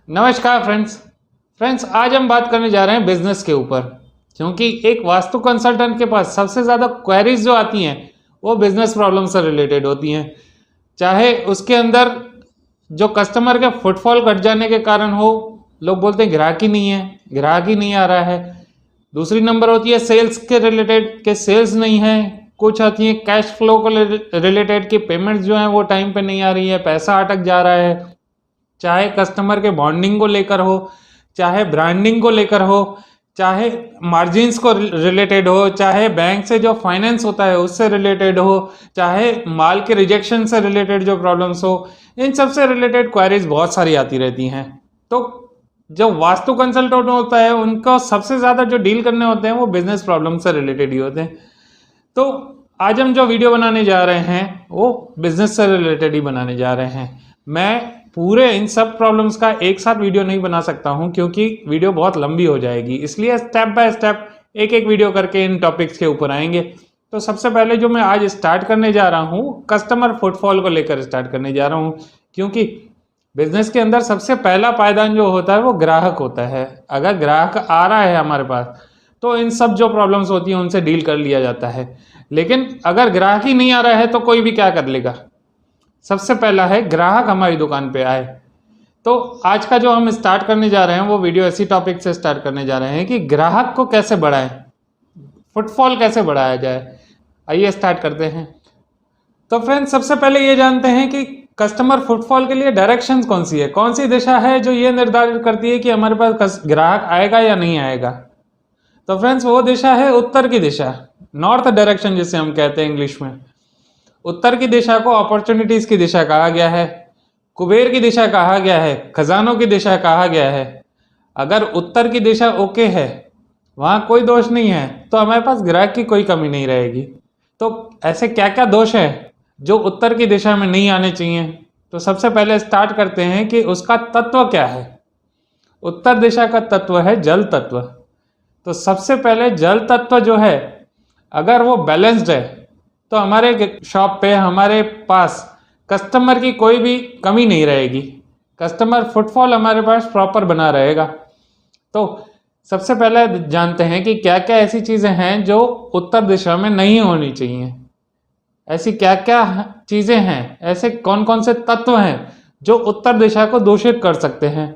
नमस्कार फ्रेंड्स आज हम बात करने जा रहे हैं बिजनेस के ऊपर। क्योंकि एक वास्तु कंसल्टेंट के पास सबसे ज़्यादा क्वेरीज जो आती हैं वो बिजनेस प्रॉब्लम से रिलेटेड होती हैं। चाहे उसके अंदर जो कस्टमर के फुटफॉल घट जाने के कारण हो, लोग बोलते हैं ग्राहक ही नहीं आ रहा है। दूसरी नंबर होती है सेल्स के रिलेटेड के सेल्स नहीं है। कुछ आती है कैश फ्लो को रिलेटेड की पेमेंट्स जो हैं वो टाइम पे नहीं आ रही है, पैसा अटक जा रहा है। चाहे कस्टमर के बॉन्डिंग को लेकर हो, चाहे ब्रांडिंग को लेकर हो, चाहे मार्जिन्स को रिलेटेड हो, चाहे बैंक से जो फाइनेंस होता है उससे रिलेटेड हो, चाहे माल के रिजेक्शन से रिलेटेड जो प्रॉब्लम्स हो, इन सब से रिलेटेड क्वेरीज बहुत सारी आती रहती हैं। तो जो वास्तु कंसल्टेंट होता है उनको सबसे ज़्यादा जो डील करने होते हैं वो बिजनेस प्रॉब्लम से रिलेटेड ही होते हैं। तो आज हम जो वीडियो बनाने जा रहे हैं वो बिजनेस से रिलेटेड ही बनाने जा रहे हैं। मैं पूरे इन सब प्रॉब्लम्स का एक साथ वीडियो नहीं बना सकता हूं क्योंकि वीडियो बहुत लंबी हो जाएगी, इसलिए स्टेप बाय स्टेप एक एक वीडियो करके इन टॉपिक्स के ऊपर आएंगे। तो सबसे पहले जो मैं आज स्टार्ट करने जा रहा हूं कस्टमर फुटफॉल को लेकर स्टार्ट करने जा रहा हूं, क्योंकि बिजनेस के अंदर सबसे पहला पायदान जो होता है वो ग्राहक होता है। अगर ग्राहक आ रहा है हमारे पास तो इन सब जो प्रॉब्लम्स होती हैं उनसे डील कर लिया जाता है। लेकिन अगर ग्राहक ही नहीं आ रहा है तो कोई भी क्या कर लेगा। सबसे पहला है ग्राहक हमारी दुकान पे आए। तो आज का जो हम स्टार्ट करने जा रहे हैं वो वीडियो ऐसी टॉपिक से स्टार्ट करने जा रहे हैं कि ग्राहक को कैसे बढ़ाएं, फुटफॉल कैसे बढ़ाया जाए। आइए स्टार्ट करते हैं। तो फ्रेंड्स सबसे पहले ये जानते हैं कि कस्टमर फुटफॉल के लिए डायरेक्शंस कौन सी है, कौन सी दिशा है जो ये निर्धारित करती है कि हमारे पास ग्राहक आएगा या नहीं आएगा। तो फ्रेंड्स वो दिशा है उत्तर की दिशा, नॉर्थ डायरेक्शन जिसे हम कहते हैं इंग्लिश में। उत्तर की दिशा को अपॉर्चुनिटीज की दिशा कहा गया है, कुबेर की दिशा कहा गया है, खजानों की दिशा कहा गया है। अगर उत्तर की दिशा ओके है, वहाँ कोई दोष नहीं है, तो हमारे पास ग्राहक की कोई कमी नहीं रहेगी। तो ऐसे क्या क्या दोष है जो उत्तर की दिशा में नहीं आने चाहिए। तो सबसे पहले स्टार्ट करते हैं कि उसका तत्व क्या है। उत्तर दिशा का तत्व है जल तत्व। तो सबसे पहले जल तत्व जो है अगर वो बैलेंस्ड है तो हमारे शॉप पे हमारे पास कस्टमर की कोई भी कमी नहीं रहेगी, कस्टमर फुटफॉल हमारे पास प्रॉपर बना रहेगा। तो सबसे पहले जानते हैं कि क्या क्या ऐसी चीज़ें हैं जो उत्तर दिशा में नहीं होनी चाहिए। ऐसी क्या क्या चीज़ें हैं, ऐसे कौन कौन से तत्व हैं जो उत्तर दिशा को दूषित कर सकते हैं।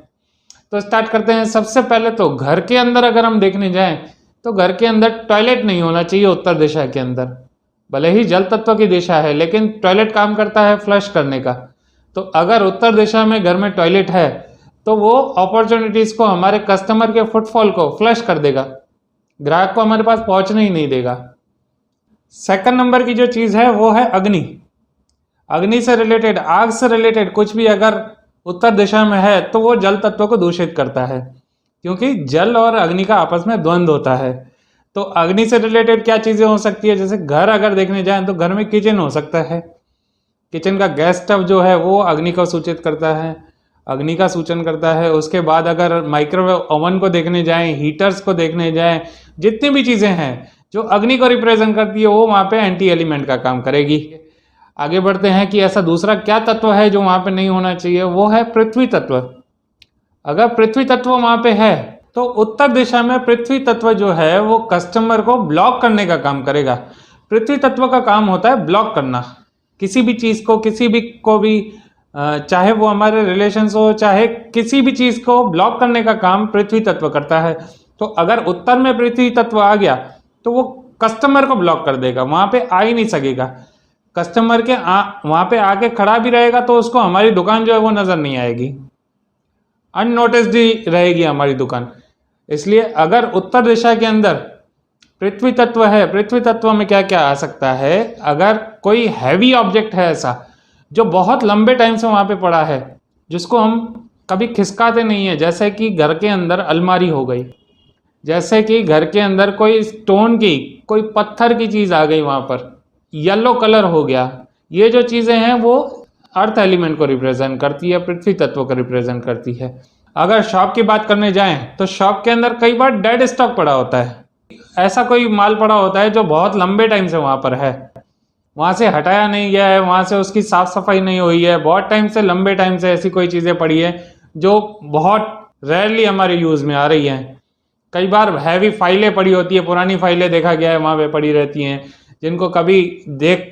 तो स्टार्ट करते हैं। सबसे पहले तो घर के अंदर अगर हम देखने जाएं तो घर के अंदर टॉयलेट नहीं होना चाहिए उत्तर दिशा के अंदर। भले ही जल तत्व की दिशा है लेकिन टॉयलेट काम करता है फ्लश करने का। तो अगर उत्तर दिशा में घर में टॉयलेट है तो वो अपॉर्चुनिटीज को, हमारे कस्टमर के फुटफॉल को फ्लश कर देगा, ग्राहक को हमारे पास पहुंचने ही नहीं देगा। सेकंड नंबर की जो चीज़ है वो है अग्नि। अग्नि से रिलेटेड, आग से रिलेटेड कुछ भी अगर उत्तर दिशा में है तो वो जल तत्व को दूषित करता है, क्योंकि जल और अग्नि का आपस में द्वंद्व होता है। तो अग्नि से रिलेटेड क्या चीज़ें हो सकती है, जैसे घर अगर देखने जाएं तो घर में किचन हो सकता है। किचन का गैस स्टव जो है वो अग्नि को सूचित करता है, अग्नि का सूचन करता है। उसके बाद अगर माइक्रोवेव ओवन को देखने जाएं, हीटर्स को देखने जाएं, जितनी भी चीज़ें हैं जो अग्नि को रिप्रेजेंट करती है वो वहाँ पे एंटी एलिमेंट का काम करेगी। आगे बढ़ते हैं कि ऐसा दूसरा क्या तत्व है जो वहाँ पे नहीं होना चाहिए, वो है पृथ्वी तत्व। अगर पृथ्वी तत्व वहाँ पे है तो उत्तर दिशा में पृथ्वी तत्व जो है वो कस्टमर को ब्लॉक करने का काम करेगा। पृथ्वी तत्व का काम होता है ब्लॉक करना किसी भी चीज़ को, किसी भी को भी, चाहे वो हमारे रिलेशंस हो, चाहे किसी भी चीज़ को ब्लॉक करने का काम पृथ्वी तत्व करता है। तो अगर उत्तर में पृथ्वी तत्व आ गया तो वो कस्टमर को ब्लॉक कर देगा, वहाँ पे आ ही नहीं सकेगा। कस्टमर के वहाँ पे आके खड़ा भी रहेगा तो उसको हमारी दुकान जो है वो नज़र नहीं आएगी, अननोटिस्ड ही रहेगी हमारी दुकान। इसलिए अगर उत्तर दिशा के अंदर पृथ्वी तत्व है, पृथ्वी तत्व में क्या क्या आ सकता है, अगर कोई हैवी ऑब्जेक्ट है ऐसा जो बहुत लंबे टाइम से वहाँ पे पड़ा है, जिसको हम कभी खिसकाते नहीं है, जैसे कि घर के अंदर अलमारी हो गई, जैसे कि घर के अंदर कोई स्टोन की, कोई पत्थर की चीज़ आ गई, वहाँ पर येलो कलर हो गया, ये जो चीज़ें हैं वो अर्थ एलिमेंट को रिप्रेजेंट करती है, पृथ्वी तत्व को रिप्रेजेंट करती है। अगर शॉप की बात करने जाएं तो शॉप के अंदर कई बार डेड स्टॉक पड़ा होता है, ऐसा कोई माल पड़ा होता है जो बहुत लंबे टाइम से वहाँ पर है, वहाँ से हटाया नहीं गया है, वहाँ से उसकी साफ सफाई नहीं हुई है, बहुत टाइम से, लंबे टाइम से ऐसी कोई चीज़ें पड़ी है जो बहुत रेयरली हमारे यूज़ में आ रही हैं। कई बार हैवी फाइलें पड़ी होती है, पुरानी फाइलें देखा गया है वहाँ पे पड़ी रहती हैं, जिनको कभी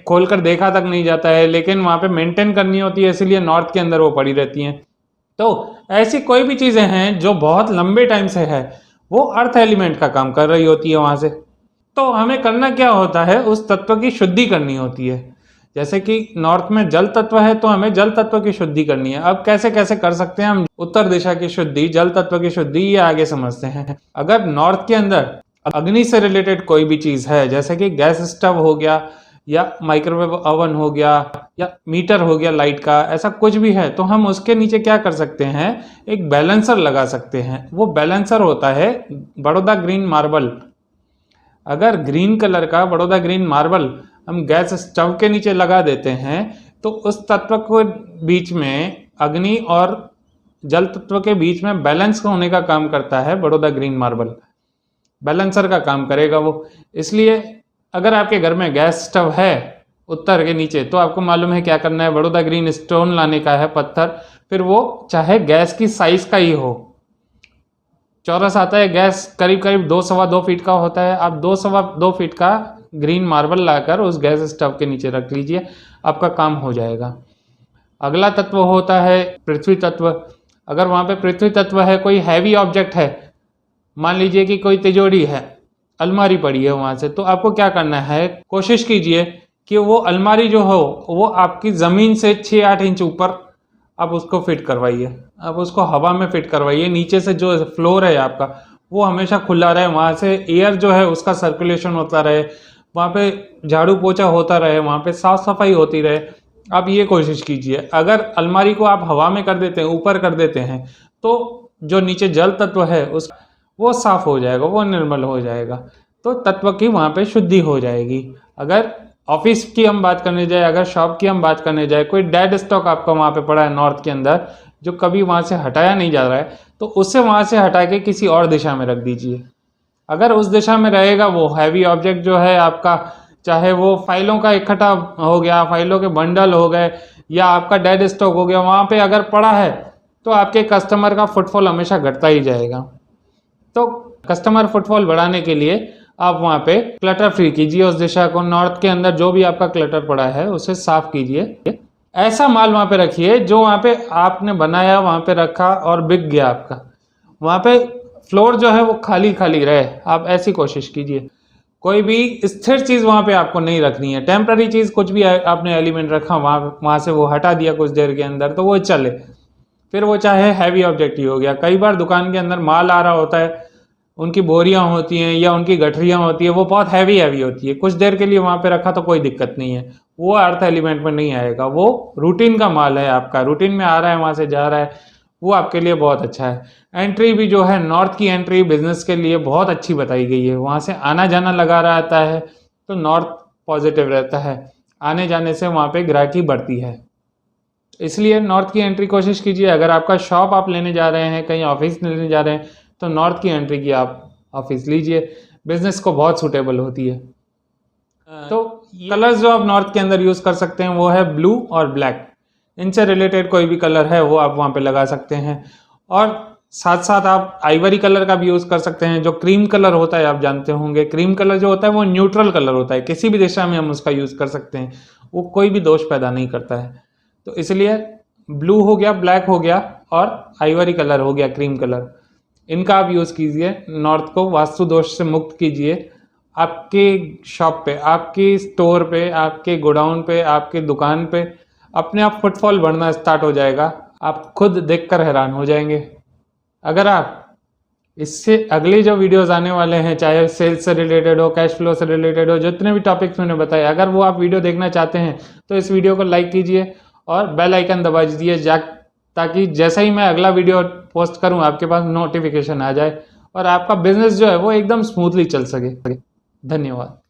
खोलकर देखा तक नहीं जाता है, लेकिन वहाँ पे मेंटेन करनी होती है, इसीलिए नॉर्थ के अंदर वो पड़ी रहती हैं। तो ऐसी कोई भी चीज़ें हैं जो बहुत लंबे टाइम से है, वो अर्थ एलिमेंट का काम कर रही होती है वहाँ से। तो हमें करना क्या होता है, उस तत्व की शुद्धि करनी होती है। जैसे कि नॉर्थ में जल तत्व है, तो हमें जल तत्व की शुद्धि करनी है। अब कैसे कैसे कर सकते हैं हम उत्तर दिशा की शुद्धि, जल तत्व की शुद्धि, ये आगे समझते हैं। अगर नॉर्थ के अंदर अग्नि से रिलेटेड कोई भी चीज़ है, जैसे कि गैस स्टव हो गया या माइक्रोवेव ओवन हो गया या मीटर हो गया लाइट का, ऐसा कुछ भी है, तो हम उसके नीचे क्या कर सकते हैं, एक बैलेंसर लगा सकते हैं। वो बैलेंसर होता है बड़ौदा ग्रीन मार्बल। अगर ग्रीन कलर का बड़ौदा ग्रीन मार्बल हम गैस स्टव के नीचे लगा देते हैं, तो उस तत्व के बीच में, अग्नि और जल तत्व के बीच में बैलेंस होने का काम करता है बड़ौदा ग्रीन मार्बल। बैलेंसर का काम करेगा वो। इसलिए अगर आपके घर में गैस स्टव है उत्तर के नीचे, तो आपको मालूम है क्या करना है, बड़ौदा ग्रीन स्टोन लाने का है, पत्थर। फिर वो चाहे गैस की साइज का ही हो, चौरस आता है गैस, करीब करीब 2-2.25 फीट का होता है। आप 2-2.25 फीट का ग्रीन मार्बल लाकर उस गैस स्टव के नीचे रख लीजिए, आपका काम हो जाएगा। अगला तत्व होता है पृथ्वी तत्व। अगर वहाँ पे पृथ्वी तत्व है, कोई हैवी ऑब्जेक्ट है, मान लीजिए कि कोई तिजोरी है, अलमारी पड़ी है वहाँ से, तो आपको क्या करना है, कोशिश कीजिए कि वो अलमारी जो हो वो आपकी ज़मीन से 6-8 इंच ऊपर आप उसको फिट करवाइए। आप उसको हवा में फिट करवाइए। नीचे से जो फ्लोर है आपका, वो हमेशा खुला रहे, वहाँ से एयर जो है उसका सर्कुलेशन होता रहे, वहाँ पे झाड़ू पोछा होता रहे, वहाँ पे साफ सफाई होती रहे। आप ये कोशिश कीजिए। अगर अलमारी को आप हवा में कर देते हैं, ऊपर कर देते हैं, तो जो नीचे जल तत्व है उस वो साफ हो जाएगा, वो निर्मल हो जाएगा, तो तत्व की वहाँ पे शुद्धि हो जाएगी। अगर ऑफिस की हम बात करने जाए, अगर शॉप की हम बात करने जाए, कोई डेड स्टॉक आपका वहाँ पे पड़ा है नॉर्थ के अंदर, जो कभी वहाँ से हटाया नहीं जा रहा है, तो उससे वहाँ से हटा के किसी और दिशा में रख दीजिए। अगर उस दिशा में रहेगा वो हैवी ऑब्जेक्ट जो है आपका, चाहे वो फाइलों का इकट्ठा हो गया, फाइलों के बंडल हो गए, या आपका डेड स्टॉक हो गया, वहाँ पे अगर पड़ा है, तो आपके कस्टमर का फुटफॉल हमेशा घटता ही जाएगा। तो कस्टमर फुटफॉल बढ़ाने के लिए आप वहाँ पे क्लटर फ्री कीजिए उस दिशा को। नॉर्थ के अंदर जो भी आपका क्लटर पड़ा है उसे साफ कीजिए। ऐसा माल वहाँ पे रखिए जो वहाँ पे आपने बनाया, वहाँ पे रखा और बिक गया आपका, वहाँ पे फ्लोर जो है वो खाली खाली रहे। आप ऐसी कोशिश कीजिए। कोई भी स्थिर चीज़ वहाँ पे आपको नहीं रखनी है। टेम्पररी चीज़ कुछ भी आपने एलिमेंट रखा, वहाँ से वो हटा दिया कुछ देर के अंदर, तो वो चले। फिर वो चाहे हैवी ऑब्जेक्ट ही हो गया। कई बार दुकान के अंदर माल आ रहा होता है, उनकी बोरियां होती हैं या उनकी गठरियां होती है, वो बहुत हैवी होती है। कुछ देर के लिए वहाँ पे रखा तो कोई दिक्कत नहीं है, वो अर्थ एलिमेंट में नहीं आएगा। वो रूटीन का माल है आपका, रूटीन में आ रहा है, वहाँ से जा रहा है, वो आपके लिए बहुत अच्छा है। एंट्री भी जो है, नॉर्थ की एंट्री बिजनेस के लिए बहुत अच्छी बताई गई है। वहाँ से आना जाना लगा रहता है, तो नॉर्थ पॉजिटिव रहता है। आने जाने से वहाँ पे ग्राहकी बढ़ती है, इसलिए नॉर्थ की एंट्री कोशिश कीजिए। अगर आपका शॉप आप लेने जा रहे हैं, कहीं ऑफिस लेने जा रहे हैं, तो नॉर्थ की एंट्री की आप ऑफिस लीजिए, बिजनेस को बहुत सूटेबल होती है। तो कलर्स जो आप नॉर्थ के अंदर यूज़ कर सकते हैं वो है ब्लू और ब्लैक। इनसे रिलेटेड कोई भी कलर है वो आप वहाँ पे लगा सकते हैं। और साथ साथ आप आइवरी कलर का भी यूज़ कर सकते हैं। जो क्रीम कलर होता है, आप जानते होंगे, क्रीम कलर जो होता है वो न्यूट्रल कलर होता है, किसी भी दिशा में हम उसका यूज़ कर सकते हैं, वो कोई भी दोष पैदा नहीं करता है। तो इसलिए ब्लू हो गया, ब्लैक हो गया और आइवरी कलर हो गया, क्रीम कलर, इनका आप यूज़ कीजिए। नॉर्थ को वास्तु दोष से मुक्त कीजिए। आपके शॉप पे, आपकी स्टोर पे, आपके गोडाउन पे, आपके दुकान पे अपने आप फुटफॉल बढ़ना स्टार्ट हो जाएगा। आप खुद देखकर हैरान हो जाएंगे। अगर आप इससे अगले जो वीडियोस आने वाले हैं, चाहे सेल्स से रिलेटेड हो, कैश फ्लो से रिलेटेड हो, जितने भी टॉपिक्स मैंने बताए, अगर वो आप वीडियो देखना चाहते हैं तो इस वीडियो को लाइक कीजिए और बेल आइकन दबा दीजिए, ताकि जैसा ही मैं अगला वीडियो पोस्ट करूं आपके पास नोटिफिकेशन आ जाए और आपका बिजनेस जो है वो एकदम स्मूथली चल सके। धन्यवाद।